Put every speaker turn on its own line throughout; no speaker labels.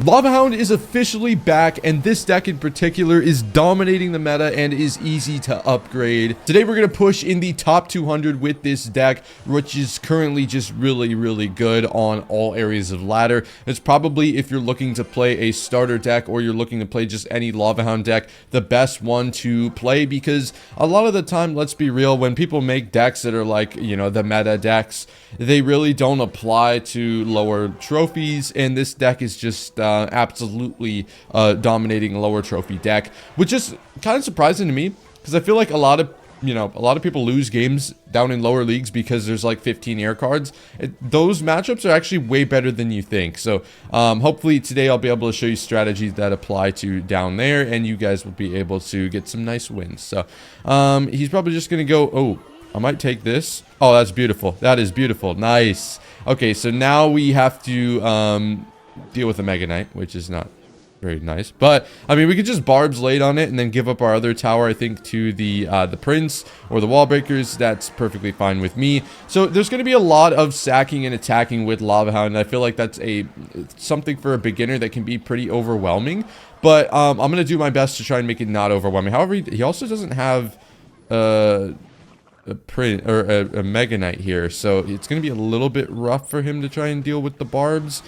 Lava Hound is officially back, and this deck in particular is dominating the meta and is easy to upgrade. Today we're going to push in the top 200 with this deck, which is currently just really good on all areas of ladder. It's probably, if you're looking to play a starter deck or you're looking to play just any Lava Hound deck, the best one to play, because a lot of the time, let's be real, when people make decks that are like, you know, the meta decks, they really don't apply to lower trophies, and this deck is just absolutely dominating a lower trophy deck, which is kind of surprising to me, because I feel like a lot of people lose games down in lower leagues because there's like 15 air cards. Those matchups are actually way better than you think. So hopefully today I'll be able to show you strategies that apply to down there, and you guys will be able to get some nice wins. So he's probably just gonna go, oh, I might take this. Oh, that's beautiful. That is beautiful. Nice. Okay, so now we have to deal with a Mega Knight, which is not very nice. But, I mean, we could just Barbs Late on it and then give up our other tower, I think, to the Prince or the Wall Breakers. That's perfectly fine with me. So, there's going to be a lot of sacking and attacking with Lava Hound, and I feel like that's something for a beginner that can be pretty overwhelming. But, I'm going to do my best to try and make it not overwhelming. However, he also doesn't have a Mega Knight here, so it's going to be a little bit rough for him to try and deal with the Barbs.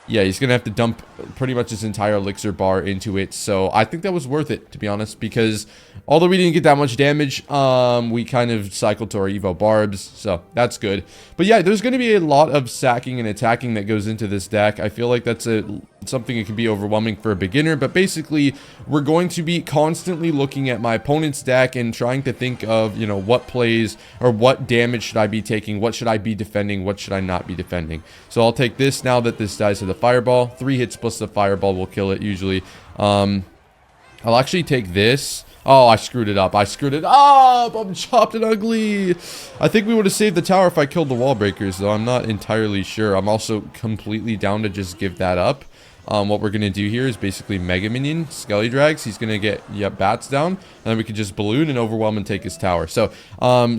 Yeah, he's going to have to dump pretty much his entire elixir bar into it. So I think that was worth it, to be honest, because although we didn't get that much damage, we kind of cycled to our Evo Barbs. So that's good. But yeah, there's going to be a lot of sacking and attacking that goes into this deck. I feel like that's something that can be overwhelming for a beginner. But basically, we're going to be constantly looking at my opponent's deck and trying to think of, you know, what plays or what damage should I be taking? What should I be defending? What should I not be defending? So I'll take this now that this dies to the fireball. 3 hits plus the fireball will kill it usually. I'll actually take this. Oh, I screwed it up. I screwed it up. I'm chopped and ugly. I think we would have saved the tower if I killed the Wall Breakers, though. I'm not entirely sure. I'm also completely down to just give that up. What we're going to do here is basically Mega Minion, Skelly Drags. He's going to get, yep, bats down. And then we can just balloon and overwhelm and take his tower. So,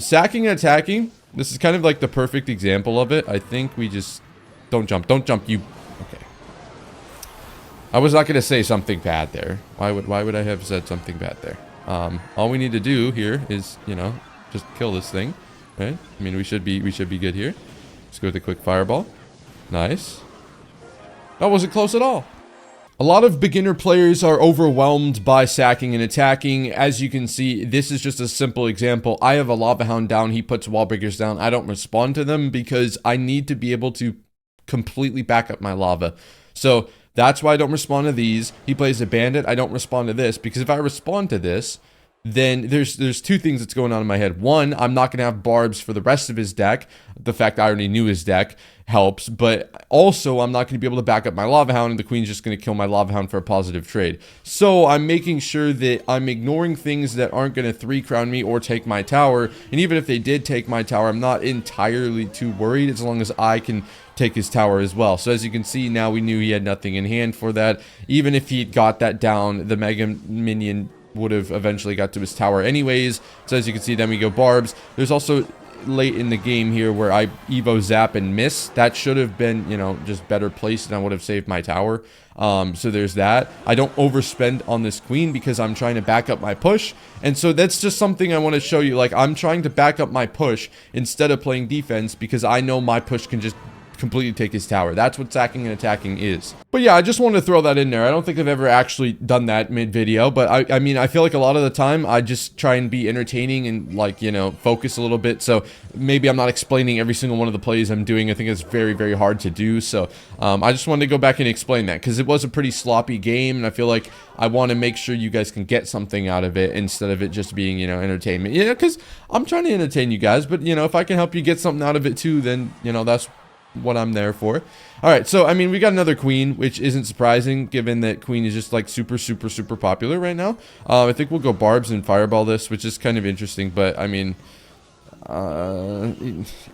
sacking and attacking. This is kind of like the perfect example of it. I think we just... Don't jump. Don't jump. You... Okay. I was not going to say something bad there. Why would I have said something bad there? All we need to do here is, you know, just kill this thing, right? I mean, we should be good here. Let's go with a quick fireball. Nice. That wasn't close at all. A lot of beginner players are overwhelmed by sacking and attacking. As you can see, this is just a simple example. I have a Lava Hound down. He puts Wall Breakers down. I don't respond to them because I need to be able to completely back up my lava. So that's why I don't respond to these. He plays a bandit. I don't respond to this because if I respond to this, then there's 2 things that's going on in my head. One, I'm not going to have Barbs for the rest of his deck. The fact I already knew his deck helps, but also I'm not going to be able to back up my Lava Hound, and the Queen's just going to kill my Lava Hound for a positive trade. So I'm making sure that I'm ignoring things that aren't going to 3-crown me or take my tower, and even if they did take my tower, I'm not entirely too worried as long as I can take his tower as well. So as you can see, now we knew he had nothing in hand for that. Even if he got that down, the Mega Minion would have eventually got to his tower anyways. So as you can see, then we go Barbs. There's also late in the game here where I Evo Zap and miss. That should have been, you know, just better placed, and I would have saved my tower. So there's that. I don't overspend on this Queen because I'm trying to back up my push. And so that's just something I want to show you. Like, I'm trying to back up my push instead of playing defense because I know my push can just completely take his tower. That's what sacking and attacking is. But yeah, I just wanted to throw that in there. I don't think I've ever actually done that mid-video, but I mean, I feel like a lot of the time I just try and be entertaining and, like, you know, focus a little bit. So maybe I'm not explaining every single one of the plays I'm doing. I think it's very hard to do. So I just wanted to go back and explain that because it was a pretty sloppy game, and I feel like I want to make sure you guys can get something out of it instead of it just being, you know, entertainment. You know, because I'm trying to entertain you guys, but, you know, if I can help you get something out of it too, then, you know, that's what I'm there for. All right, so I mean, we got another Queen, which isn't surprising given that Queen is just like super popular right now. I think we'll go Barbs and Fireball this, which is kind of interesting, but I mean,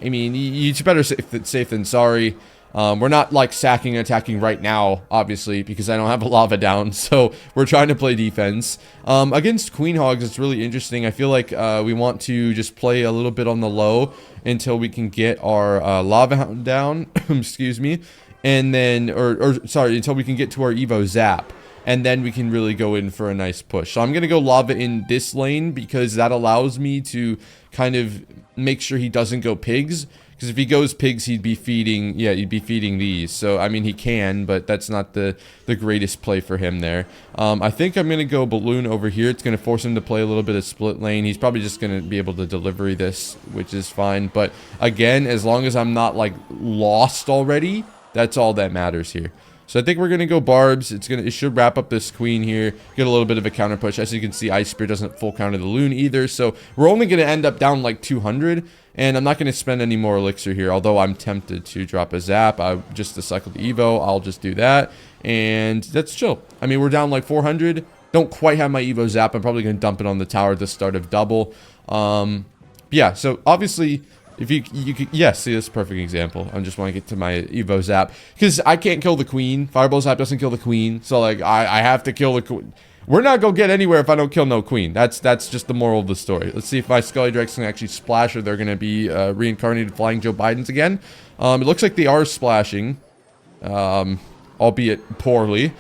it's better safe than sorry. We're not like sacking and attacking right now, obviously, because I don't have a lava down, so we're trying to play defense. Against Queen Hogs, it's really interesting. I feel like we want to just play a little bit on the low until we can get our lava hound down, excuse me, and then, or sorry, until we can get to our Evo Zap. And then we can really go in for a nice push. So I'm going to go lava in this lane because that allows me to kind of make sure he doesn't go pigs. Because if he goes pigs, he'd be feeding, yeah, he'd be feeding these. So, I mean, he can, but that's not the greatest play for him there. I think I'm going to go balloon over here. It's going to force him to play a little bit of split lane. He's probably just going to be able to delivery this, which is fine. But again, as long as I'm not, like, lost already, that's all that matters here. So I think we're going to go barbs. It should wrap up this queen here. Get a little bit of a counter push. As you can see, Ice Spear doesn't full counter the loon either. So we're only going to end up down like 200. And I'm not going to spend any more elixir here. Although I'm tempted to drop a zap. Just to cycle the Evo. I'll just do that. And that's chill. I mean, we're down like 400. Don't quite have my Evo zap. I'm probably going to dump it on the tower at the start of double. Yeah, so obviously... If you could, yes, see, this is a perfect example. I just want to get to my Evo Zap. Because I can't kill the queen. Fireball Zap doesn't kill the queen. So, like, I have to kill the queen. We're not going to get anywhere if I don't kill no queen. That's just the moral of the story. Let's see if my Scully Drakes can actually splash or they're going to be reincarnated flying Joe Bidens again. It looks like they are splashing. Albeit poorly.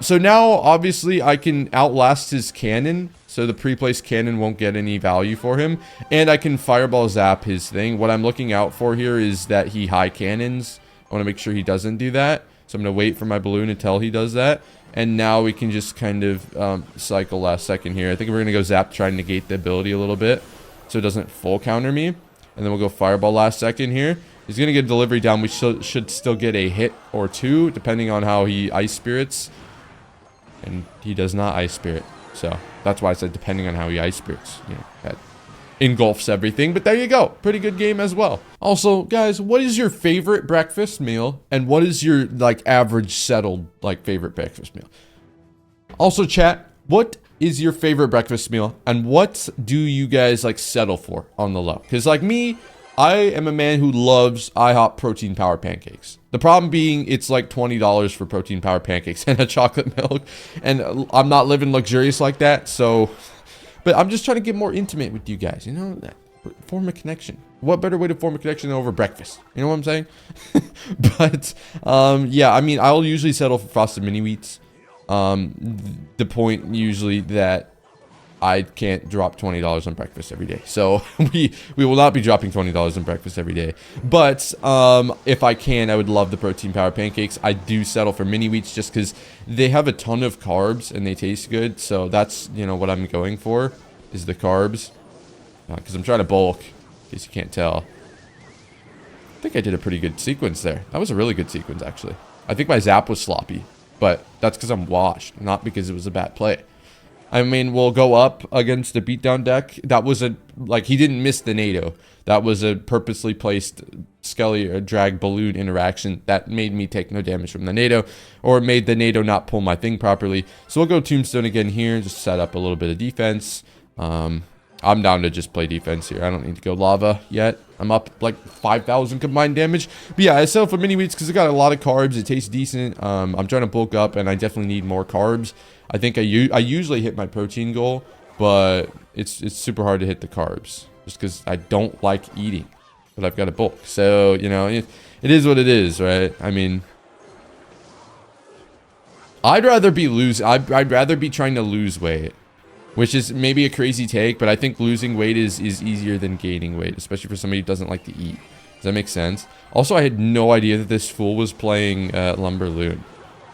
So now, obviously, I can outlast his cannon. So the pre-placed cannon won't get any value for him. And I can fireball zap his thing. What I'm looking out for here is that he high cannons. I want to make sure he doesn't do that. So I'm going to wait for my balloon until he does that. And now we can just kind of cycle last second here. I think we're going to go zap, try and negate the ability a little bit. So it doesn't full counter me. And then we'll go fireball last second here. He's going to get delivery down. We should still get a hit or two, depending on how he ice spirits. And he does not ice spirit. So that's why I said depending on how he ice spirits. You know, that engulfs everything. But there you go. Pretty good game as well. Also, guys, what is your favorite breakfast meal? And what is your, like, average settled, like, favorite breakfast meal? Also, chat, what is your favorite breakfast meal? And what do you guys, like, settle for on the low? Because, like me, I am a man who loves IHOP protein power pancakes. The problem being it's like $20 for protein power pancakes and a chocolate milk. And I'm not living luxurious like that. So, but I'm just trying to get more intimate with you guys. You know, form a connection. What better way to form a connection than over breakfast? You know what I'm saying? But, yeah, I mean, I'll usually settle for frosted mini wheats. The point usually that I can't drop $20 on breakfast every day. So we will not be dropping $20 on breakfast every day. But if I can, I would love the protein power pancakes. I do settle for mini wheats just because they have a ton of carbs and they taste good. So that's, you know, what I'm going for is the carbs. Because I'm trying to bulk, in case you can't tell. I think I did a pretty good sequence there. That was a really good sequence, actually. I think my zap was sloppy. But that's because I'm washed, not because it was a bad play. I mean, we'll go up against the beatdown deck. That was a, like, he didn't miss the NATO. That was a purposely placed Skelly or drag balloon interaction that made me take no damage from the NATO, or made the NATO not pull my thing properly. So we'll go Tombstone again here, just set up a little bit of defense. I'm down to just play defense here. I don't need to go lava yet. I'm up like 5,000 combined damage. But yeah, I settle for mini wheats because it got a lot of carbs. It tastes decent. I'm trying to bulk up, and I definitely need more carbs. I think I usually hit my protein goal, but it's super hard to hit the carbs just because I don't like eating, but I've got to bulk. So, you know, it is what it is, right? I mean, I'd rather be trying to lose weight, which is maybe a crazy take, but I think losing weight is easier than gaining weight, especially for somebody who doesn't like to eat. Does that make sense? Also, I had no idea that this fool was playing Lumberloon.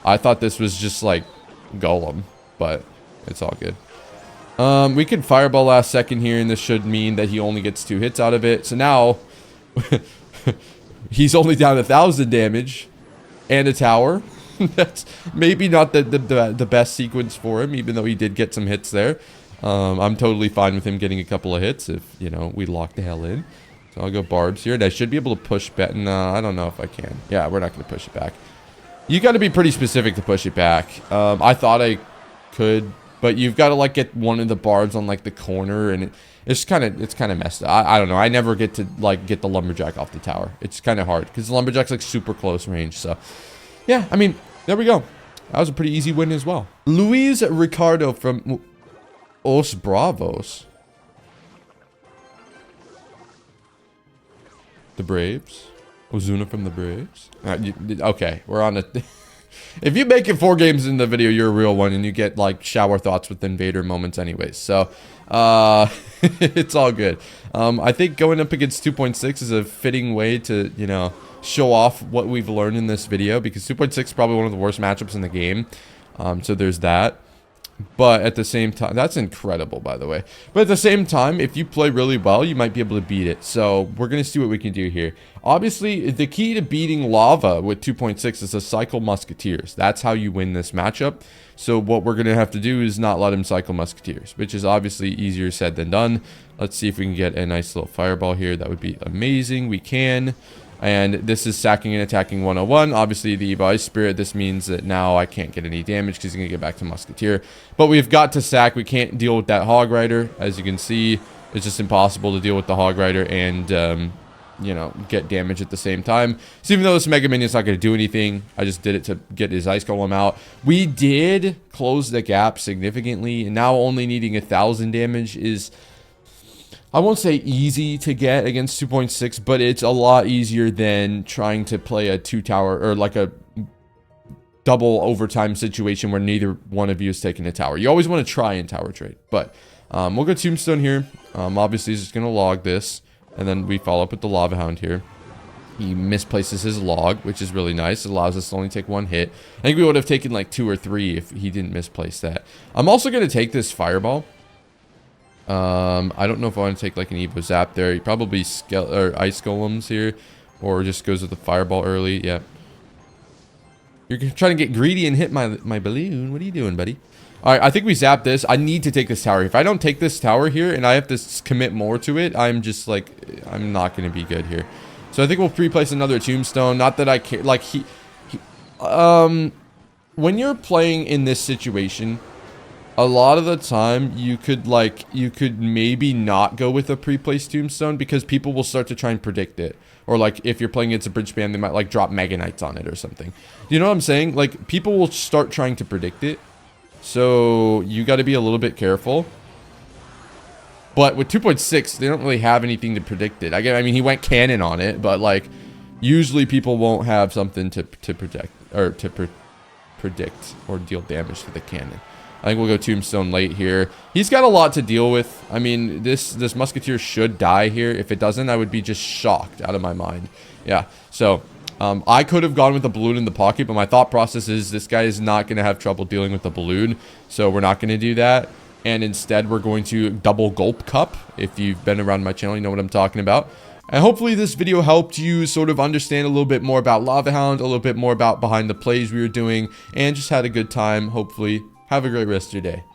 I thought this was just like Golem, but it's all good. We can fireball last second here, and this should mean that he only gets 2 hits out of it. So now he's only down 1,000 damage and a tower. That's maybe not the best sequence for him, even though he did get some hits there. I'm totally fine with him getting a couple of hits if, you know, we lock the hell in. So I'll go barbs here, and I should be able to push back. No, I don't know if I can. Yeah, we're not going to push it back. You got to be pretty specific to push it back. I thought I could, but you've got to like get one of the barbs on like the corner, and it's kind of messed up. I don't know. I never get to like get the lumberjack off the tower. It's kind of hard because the lumberjack's like super close range. So yeah, I mean, there we go. That was a pretty easy win as well. Luis Ricardo from Os Bravos. The Braves. Ozuna from the bridge. Okay, we're on a... If you make it 4 games in the video, you're a real one, and you get, like, shower thoughts with Invader moments anyways. So, it's all good. I think going up against 2.6 is a fitting way to, you know, show off what we've learned in this video, because 2.6 is probably one of the worst matchups in the game. So there's that. But at the same time, that's incredible, by the way. But at the same time, if you play really well, you might be able to beat it. So we're going to see what we can do here. Obviously, the key to beating Lava with 2.6 is to cycle Musketeers. That's how you win this matchup. So what we're going to have to do is not let him cycle Musketeers, which is obviously easier said than done. Let's see if we can get a nice little fireball here. That would be amazing. We can. And this is sacking and attacking 101. Obviously, the Evo Ice Spirit, this means that now I can't get any damage because he's going to get back to Musketeer. But we've got to sack. We can't deal with that Hog Rider. As you can see, it's just impossible to deal with the Hog Rider and, you know, get damage at the same time. So even though this Mega Minion's not going to do anything, I just did it to get his Ice Golem out. We did close the gap significantly, and now only needing 1,000 damage is... I won't say easy to get against 2.6, but it's a lot easier than trying to play a 2-tower or like a double overtime situation where neither one of you is taking a tower. You always want to try and tower trade, but we'll go Tombstone here. Obviously, he's just going to log this, and then we follow up with the Lava Hound here. He misplaces his log, which is really nice. It allows us to only take 1 hit. I think we would have taken like 2 or 3 if he didn't misplace that. I'm also going to take this Fireball. I don't know if I want to take like an Evo Zap there. He probably Ice Golems here, or just goes with the Fireball early. Yeah. You're trying to get greedy and hit my balloon. What are you doing, buddy? All right, I think we zap this. I need to take this tower. If I don't take this tower here and I have to commit more to it, I'm just like, I'm not going to be good here. So I think we'll pre-place another Tombstone. Not that I care. Like, when you're playing in this situation, a lot of the time you could maybe not go with a pre-placed Tombstone because people will start to try and predict it. Or like if you're playing against a bridge band, they might like drop Mega Knights on it or something. You know what I'm saying? Like people will start trying to predict it. So you got to be a little bit careful. But with 2.6, they don't really have anything to predict it. I mean, he went cannon on it, but like usually people won't have something to predict or deal damage to the cannon. I think we'll go Tombstone late here. He's got a lot to deal with. I mean, this Musketeer should die here. If it doesn't, I would be just shocked out of my mind. Yeah, so I could have gone with the balloon in the pocket, but my thought process is this guy is not going to have trouble dealing with the balloon, so we're not going to do that. And instead, we're going to double Gulp Cup. If you've been around my channel, you know what I'm talking about. And hopefully this video helped you sort of understand a little bit more about Lava Hound, a little bit more about behind the plays we were doing, and just had a good time, hopefully. Have a great rest of your day.